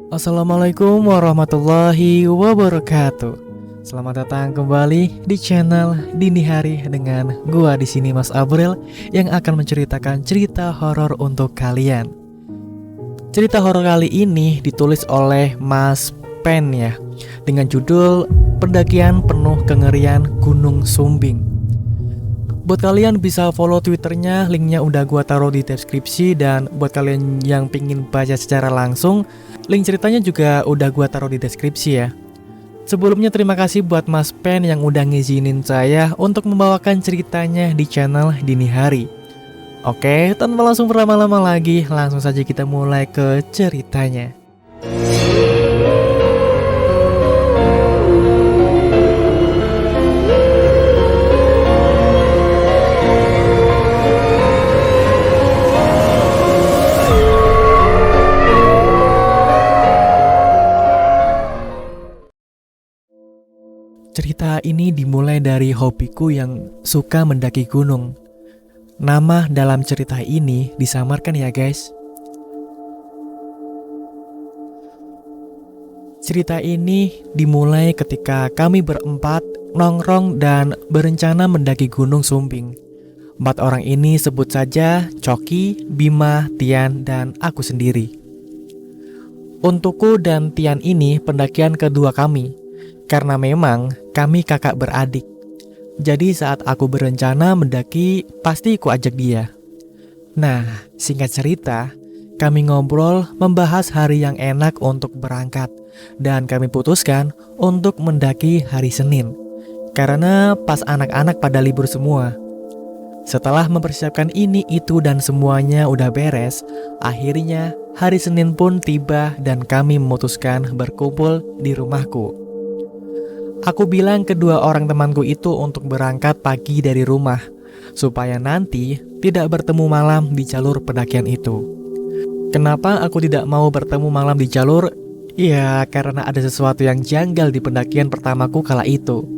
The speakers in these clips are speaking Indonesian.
Assalamualaikum warahmatullahi wabarakatuh. Selamat datang kembali di channel Dini Hari dengan gua di sini Mas Abril yang akan menceritakan cerita horor untuk kalian. Cerita horor kali ini ditulis oleh Mas Pen ya, dengan judul Pendakian Penuh Kengerian Gunung Sumbing. Buat kalian bisa follow Twitternya, linknya udah gua taruh di deskripsi. Dan buat kalian yang pingin baca secara langsung, link ceritanya juga udah gua taruh di deskripsi ya. Sebelumnya terima kasih buat Mas Pen yang udah ngizinin saya untuk membawakan ceritanya di channel Dini Hari. Oke, tanpa langsung berlama-lama lagi, langsung saja kita mulai ke ceritanya. Cerita ini dimulai dari hobiku yang suka mendaki gunung. Nama dalam cerita ini disamarkan ya guys. Cerita ini dimulai ketika kami berempat nongkrong dan berencana mendaki Gunung Sumbing. 4 orang ini sebut saja Coki, Bima, Tian, dan aku sendiri. Untukku dan Tian ini pendakian kedua kami, karena memang kami kakak beradik. Jadi saat aku berencana mendaki, pasti ku ajak dia. Nah, singkat cerita, kami ngobrol membahas hari yang enak untuk berangkat. Dan kami putuskan untuk mendaki hari Senin, karena pas anak-anak pada libur semua. Setelah mempersiapkan ini, itu, dan semuanya udah beres, akhirnya hari Senin pun tiba dan kami memutuskan berkumpul di rumahku. Aku bilang kedua orang temanku itu untuk berangkat pagi dari rumah, supaya nanti tidak bertemu malam di jalur pendakian itu. Kenapa aku tidak mau bertemu malam di jalur? Ya, karena ada sesuatu yang janggal di pendakian pertamaku kala itu.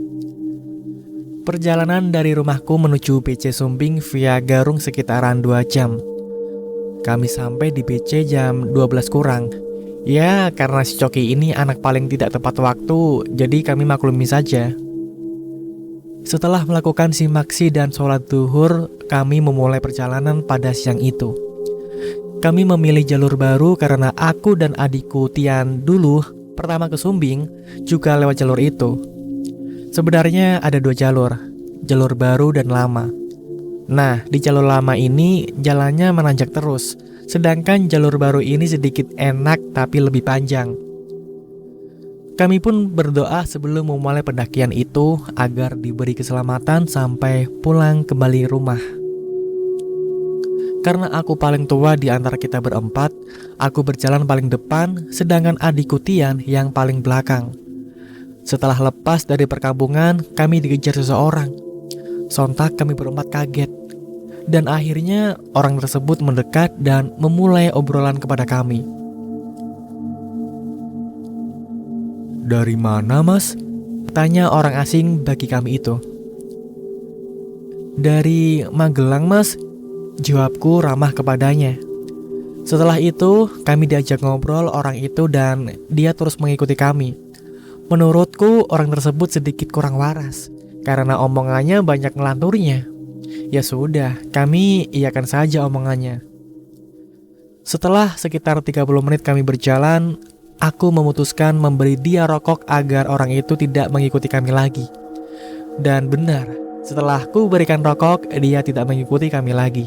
Perjalanan dari rumahku menuju BC Sumbing via Garung sekitaran 2 jam. Kami sampai di BC jam 12 kurang. Ya, karena si Coki ini anak paling tidak tepat waktu, jadi kami maklumi saja. Setelah melakukan simaksi dan sholat duhur, kami memulai perjalanan pada siang itu. Kami memilih jalur baru karena aku dan adikku Tian dulu pertama ke Sumbing juga lewat jalur itu. Sebenarnya ada 2 jalur, jalur baru dan lama. Nah, di jalur lama ini jalannya menanjak terus, sedangkan jalur baru ini sedikit enak tapi lebih panjang. Kami pun berdoa sebelum memulai pendakian itu agar diberi keselamatan sampai pulang kembali rumah. Karena aku paling tua di antara kita berempat, aku berjalan paling depan, sedangkan adikku Tian yang paling belakang. Setelah lepas dari perkampungan, kami dikejar seseorang. Sontak kami berempat kaget. Dan akhirnya orang tersebut mendekat dan memulai obrolan kepada kami. "Dari mana, Mas?" tanya orang asing bagi kami itu. "Dari Magelang, Mas," jawabku ramah kepadanya. Setelah itu, kami diajak ngobrol orang itu dan dia terus mengikuti kami. Menurutku, orang tersebut sedikit kurang waras, karena omongannya banyak ngelanturnya. Ya sudah, kami iyakan saja omongannya. Setelah sekitar 30 menit kami berjalan, aku memutuskan memberi dia rokok agar orang itu tidak mengikuti kami lagi. Dan benar, setelah ku berikan rokok, dia tidak mengikuti kami lagi.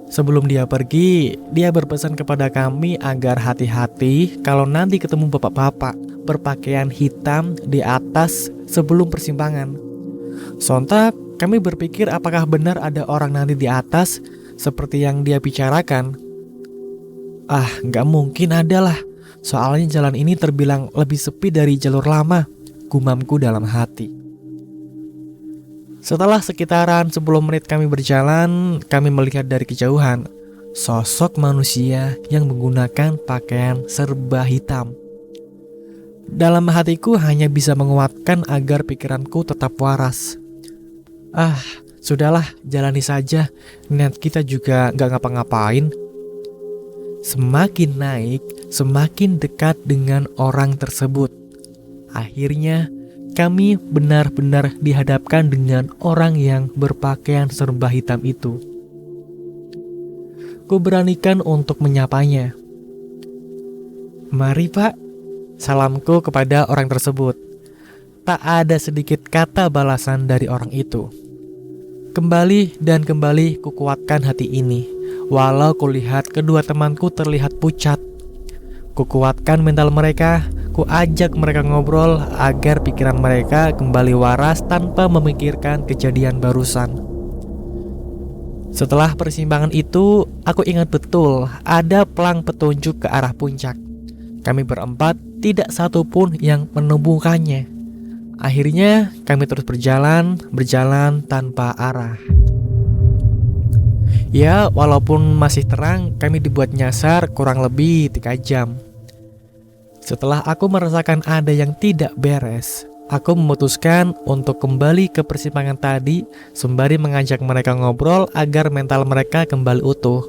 Sebelum dia pergi, dia berpesan kepada kami agar hati-hati kalau nanti ketemu bapak-bapak berpakaian hitam di atas sebelum persimpangan. Sontak, kami berpikir apakah benar ada orang nanti di atas seperti yang dia bicarakan. Nggak mungkin ada lah. Soalnya jalan ini terbilang lebih sepi dari jalur lama, gumamku dalam hati. Setelah sekitaran 10 menit kami berjalan, kami melihat dari kejauhan sosok manusia yang menggunakan pakaian serba hitam. Dalam hatiku hanya bisa menguatkan agar pikiranku tetap waras. Sudahlah, jalani saja. Niat kita juga gak ngapa-ngapain. Semakin naik, semakin dekat dengan orang tersebut. Akhirnya, kami benar-benar dihadapkan dengan orang yang berpakaian serba hitam itu. Kuberanikan untuk menyapanya. "Mari Pak," salamku kepada orang tersebut. Tak ada sedikit kata balasan dari orang itu. Kembali dan kembali kukuatkan hati ini, walau kulihat kedua temanku terlihat pucat. Kukuatkan mental mereka, kuajak mereka ngobrol agar pikiran mereka kembali waras tanpa memikirkan kejadian barusan. Setelah persimpangan itu, aku ingat betul ada pelang petunjuk ke arah puncak. Kami berempat tidak satu pun yang menemukannya. Akhirnya kami terus berjalan tanpa arah. Ya, walaupun masih terang, kami dibuat nyasar kurang lebih 3 jam. Setelah aku merasakan ada yang tidak beres, aku memutuskan untuk kembali ke persimpangan tadi sembari mengajak mereka ngobrol agar mental mereka kembali utuh.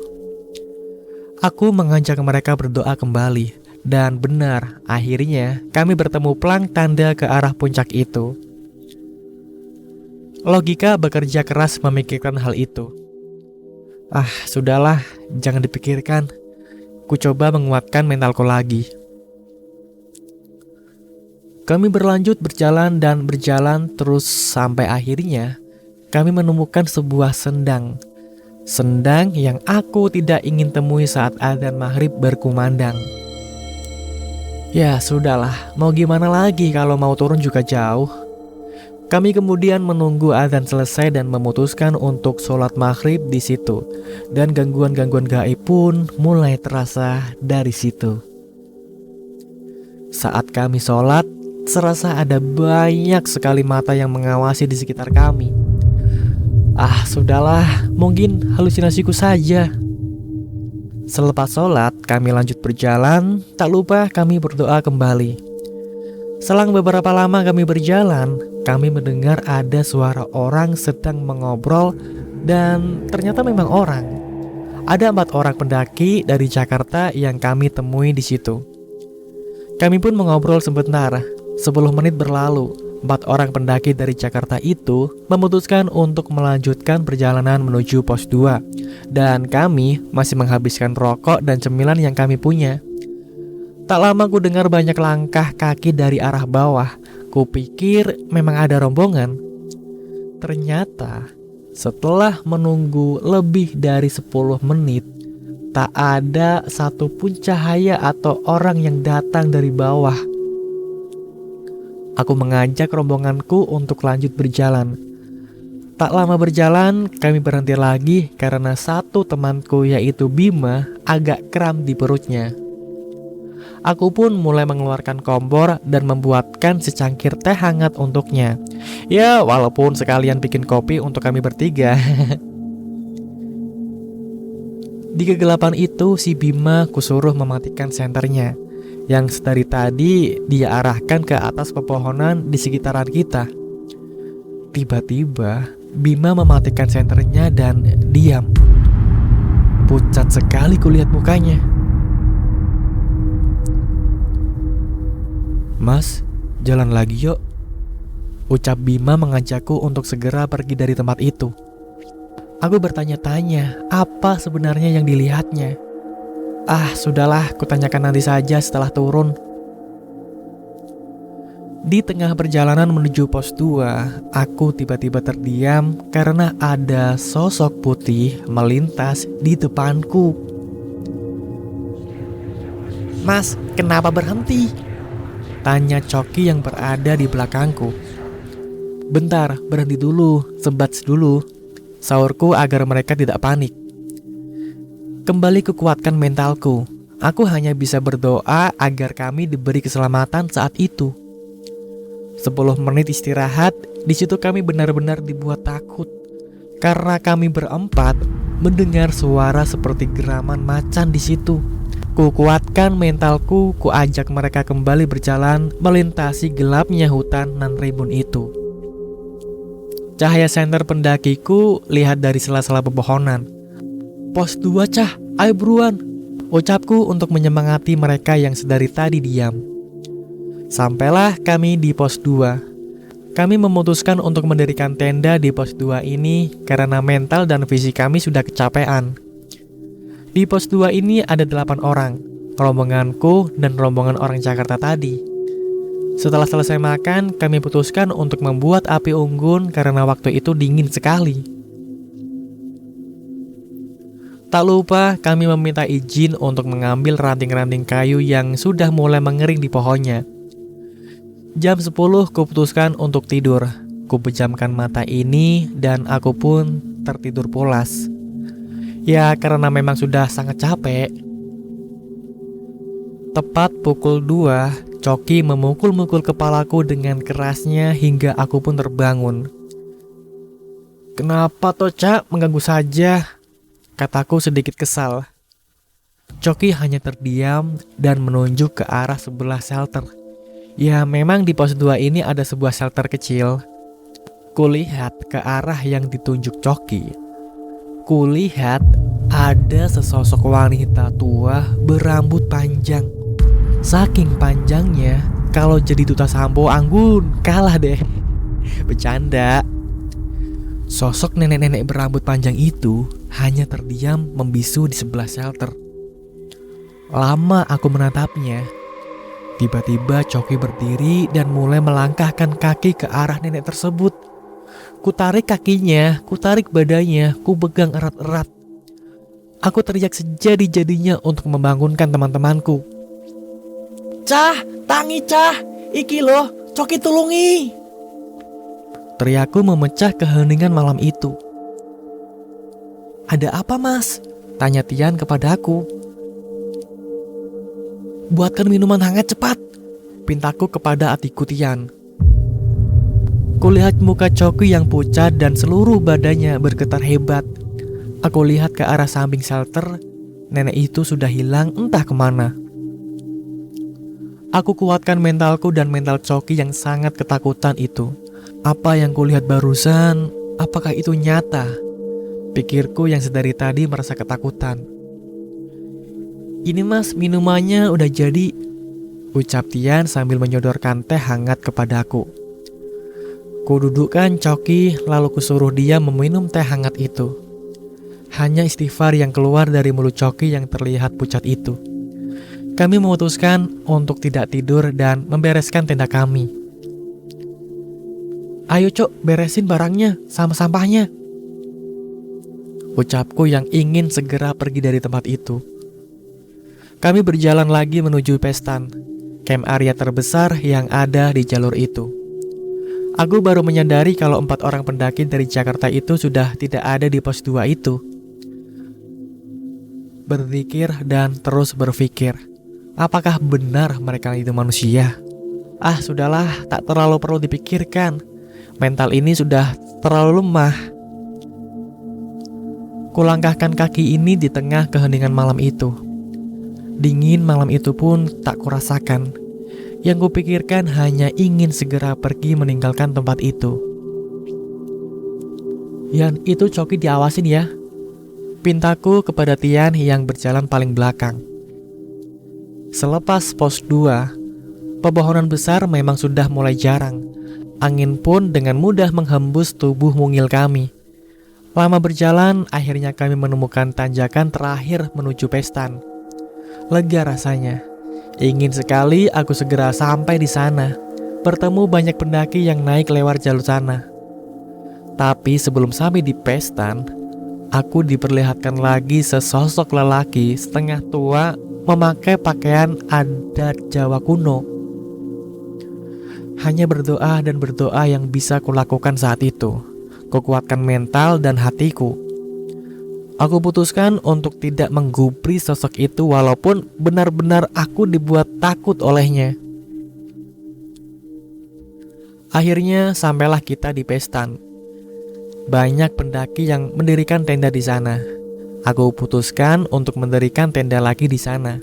Aku mengajak mereka berdoa kembali. Dan benar, akhirnya kami bertemu pelang tanda ke arah puncak itu. Logika bekerja keras memikirkan hal itu. Sudahlah, jangan dipikirkan. Ku coba menguatkan mentalku lagi. Kami berlanjut berjalan terus sampai akhirnya kami menemukan sebuah sendang. Sendang yang aku tidak ingin temui saat adzan maghrib berkumandang. Ya sudahlah, mau gimana lagi kalau mau turun juga jauh. Kami kemudian menunggu adzan selesai dan memutuskan untuk sholat maghrib di situ. Dan gangguan-gangguan gaib pun mulai terasa dari situ. Saat kami sholat, serasa ada banyak sekali mata yang mengawasi di sekitar kami. Sudahlah, mungkin halusinasiku saja. Selepas sholat, kami lanjut berjalan, tak lupa kami berdoa kembali. Selang beberapa lama kami berjalan, kami mendengar ada suara orang sedang mengobrol dan ternyata memang orang. Ada 4 orang pendaki dari Jakarta yang kami temui di situ. Kami pun mengobrol sebentar. 10 menit berlalu, 4 orang pendaki dari Jakarta itu memutuskan untuk melanjutkan perjalanan menuju pos 2. Dan kami masih menghabiskan rokok dan cemilan yang kami punya. Tak lama ku dengar banyak langkah kaki dari arah bawah. Kupikir memang ada rombongan. Ternyata setelah menunggu lebih dari 10 menit, tak ada satupun cahaya atau orang yang datang dari bawah. Aku mengajak rombonganku untuk lanjut berjalan. Tak lama berjalan, kami berhenti lagi karena satu temanku yaitu Bima agak kram di perutnya. Aku pun mulai mengeluarkan kompor dan membuatkan secangkir teh hangat untuknya. Ya, walaupun sekalian bikin kopi untuk kami bertiga. Di kegelapan itu, si Bima kusuruh mematikan senternya, yang dari tadi dia arahkan ke atas pepohonan di sekitaran kita. Tiba-tiba, Bima mematikan senternya dan diam. Pucat sekali kulihat mukanya. "Mas, jalan lagi yuk," ucap Bima mengajakku untuk segera pergi dari tempat itu. Aku bertanya-tanya apa sebenarnya yang dilihatnya. Sudahlah, kutanyakan nanti saja setelah turun. Di tengah perjalanan menuju pos 2, aku tiba-tiba terdiam karena ada sosok putih melintas di depanku. "Mas, kenapa berhenti?" tanya Coki yang berada di belakangku. "Bentar, berhenti dulu, sebat dulu," sahurku agar mereka tidak panik. Kembali kukuatkan mentalku. Aku hanya bisa berdoa agar kami diberi keselamatan saat itu. 10 menit istirahat, di situ kami benar-benar dibuat takut. Karena kami berempat mendengar suara seperti geraman macan di situ. Kukuatkan mentalku, kuajak mereka kembali berjalan melintasi gelapnya hutan nan rimbun itu. Cahaya senter pendakiku lihat dari sela-sela pepohonan. "Pos 2 Cah, ayo buruan," ucapku untuk menyemangati mereka yang sedari tadi diam. Sampailah kami di pos 2. Kami memutuskan untuk mendirikan tenda di pos 2 ini karena mental dan fisik kami sudah kecapean. Di pos 2 ini ada 8 orang, rombonganku dan rombongan orang Jakarta tadi. Setelah selesai makan, kami putuskan untuk membuat api unggun karena waktu itu dingin sekali. Tak lupa kami meminta izin untuk mengambil ranting-ranting kayu yang sudah mulai mengering di pohonnya. Jam 10 kuputuskan untuk tidur. Kupejamkan mata ini dan aku pun tertidur pulas. Ya karena memang sudah sangat capek. Tepat pukul 2, Coki memukul-mukul kepalaku dengan kerasnya hingga aku pun terbangun. "Kenapa toh, Cak? Mengganggu saja," kataku sedikit kesal. Coki hanya terdiam dan menunjuk ke arah sebelah shelter. Ya memang di pos 2 ini ada sebuah shelter kecil. Kulihat ke arah yang ditunjuk Coki. Kulihat ada sesosok wanita tua berambut panjang. Saking panjangnya, kalau jadi duta sampo anggun, kalah deh. Bercanda. Sosok nenek-nenek berambut panjang itu hanya terdiam membisu di sebelah shelter. Lama aku menatapnya. Tiba-tiba Coki berdiri dan mulai melangkahkan kaki ke arah nenek tersebut. Ku tarik kakinya, ku tarik badannya, ku pegang erat-erat. Aku teriak sejadi-jadinya untuk membangunkan teman-temanku. "Cah, tangi cah, iki loh, Coki tulungi!" Teriakku memecah keheningan malam itu. "Ada apa mas?" tanya Tian kepadaku. "Buatkan minuman hangat cepat," pintaku kepada adikku Tian. Kulihat muka Coki yang pucat dan seluruh badannya bergetar hebat. Aku lihat ke arah samping shelter, nenek itu sudah hilang entah kemana. Aku kuatkan mentalku dan mental Coki yang sangat ketakutan itu. Apa yang kulihat barusan, apakah itu nyata? Pikirku yang sedari tadi merasa ketakutan. "Ini mas, minumannya udah jadi," ucap Tian sambil menyodorkan teh hangat kepadaku. Kududukkan Coki lalu kusuruh dia meminum teh hangat itu. Hanya istighfar yang keluar dari mulut Coki yang terlihat pucat itu. Kami memutuskan untuk tidak tidur dan membereskan tenda kami. "Ayo Cok, beresin barangnya sama sampahnya," ucapku yang ingin segera pergi dari tempat itu. Kami berjalan lagi menuju Pestan, camp area terbesar yang ada di jalur itu. Aku baru menyadari kalau 4 orang pendaki dari Jakarta itu sudah tidak ada di pos 2 itu. Berzikir dan terus berpikir, apakah benar mereka itu manusia? Sudahlah, tak terlalu perlu dipikirkan. Mental ini sudah terlalu lemah. Kulangkahkan kaki ini di tengah keheningan malam itu. Dingin malam itu pun tak kurasakan. Yang kupikirkan hanya ingin segera pergi meninggalkan tempat itu. "Yan, itu Coki diawasin ya," pintaku kepada Tian yang berjalan paling belakang. Selepas pos 2, pepohonan besar memang sudah mulai jarang. Angin pun dengan mudah menghembus tubuh mungil kami. Lama berjalan, akhirnya kami menemukan tanjakan terakhir menuju Pestan. Lega rasanya. Ingin sekali aku segera sampai di sana, bertemu banyak pendaki yang naik lewat jalur sana. Tapi sebelum sampai di Pestan, aku diperlihatkan lagi sesosok lelaki setengah tua memakai pakaian adat Jawa kuno. Hanya berdoa dan berdoa yang bisa kulakukan saat itu. Kukuatkan mental dan hatiku. Aku putuskan untuk tidak menggubri sosok itu walaupun benar-benar aku dibuat takut olehnya. Akhirnya sampailah kita di Pestan. Banyak pendaki yang mendirikan tenda di sana. Aku putuskan untuk mendirikan tenda lagi di sana.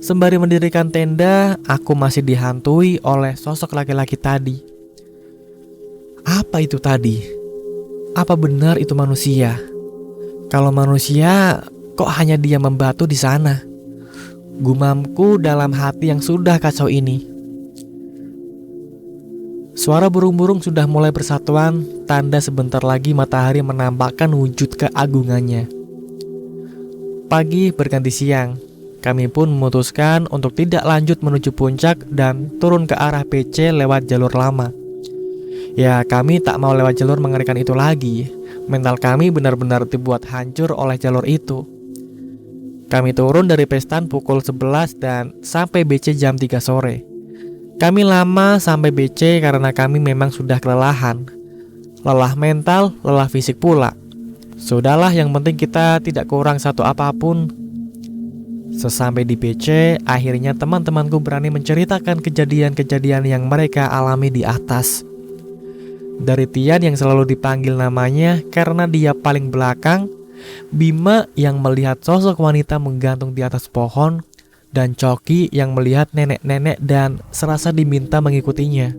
Sembari mendirikan tenda, aku masih dihantui oleh sosok laki-laki tadi. Apa itu tadi? Apa benar itu manusia? Kalau manusia, kok hanya dia membatu di sana? Gumamku dalam hati yang sudah kacau ini. Suara burung-burung sudah mulai bersatuan, tanda sebentar lagi matahari menampakkan wujud keagungannya. Pagi berganti siang, kami pun memutuskan untuk tidak lanjut menuju puncak dan turun ke arah PC lewat jalur lama. Ya, kami tak mau lewat jalur mengerikan itu lagi. Mental kami benar-benar dibuat hancur oleh jalur itu. Kami turun dari Pestan pukul 11 dan sampai BC jam 3 sore. Kami lama sampai BC karena kami memang sudah kelelahan. Lelah mental, lelah fisik pula. Sudahlah, yang penting kita tidak kurang satu apapun. Sesampai di BC, akhirnya teman-temanku berani menceritakan kejadian-kejadian yang mereka alami di atas. Dari Tian yang selalu dipanggil namanya karena dia paling belakang, Bima yang melihat sosok wanita menggantung di atas pohon, dan Coki yang melihat nenek-nenek dan serasa diminta mengikutinya.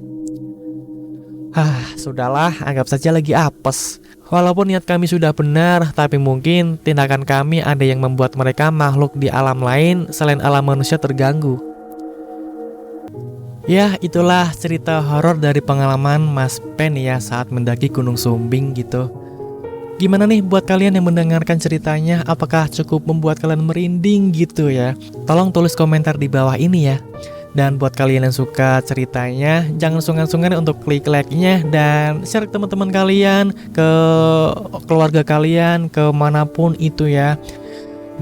Sudahlah, anggap saja lagi apes. Walaupun niat kami sudah benar, tapi mungkin tindakan kami ada yang membuat mereka makhluk di alam lain selain alam manusia terganggu. Ya, itulah cerita horor dari pengalaman Mas Pen ya saat mendaki Gunung Sumbing gitu. Gimana nih buat kalian yang mendengarkan ceritanya? Apakah cukup membuat kalian merinding gitu ya? Tolong tulis komentar di bawah ini ya. Dan buat kalian yang suka ceritanya, jangan sungkan-sungkan untuk klik like-nya dan share ke teman-teman kalian, ke keluarga kalian, kemanapun itu ya.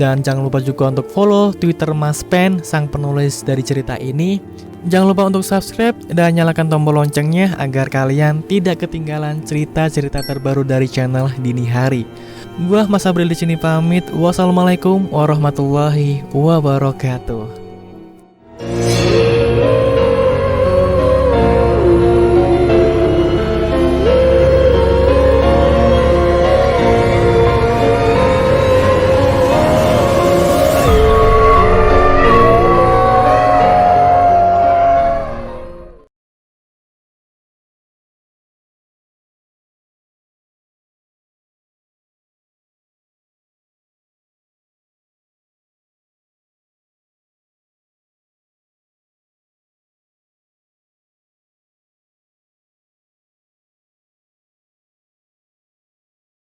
Dan jangan lupa juga untuk follow Twitter Mas Pen, sang penulis dari cerita ini. Jangan lupa untuk subscribe dan nyalakan tombol loncengnya agar kalian tidak ketinggalan cerita-cerita terbaru dari channel Dini Hari. Gua Mas April di sini pamit. Wassalamualaikum warahmatullahi wabarakatuh.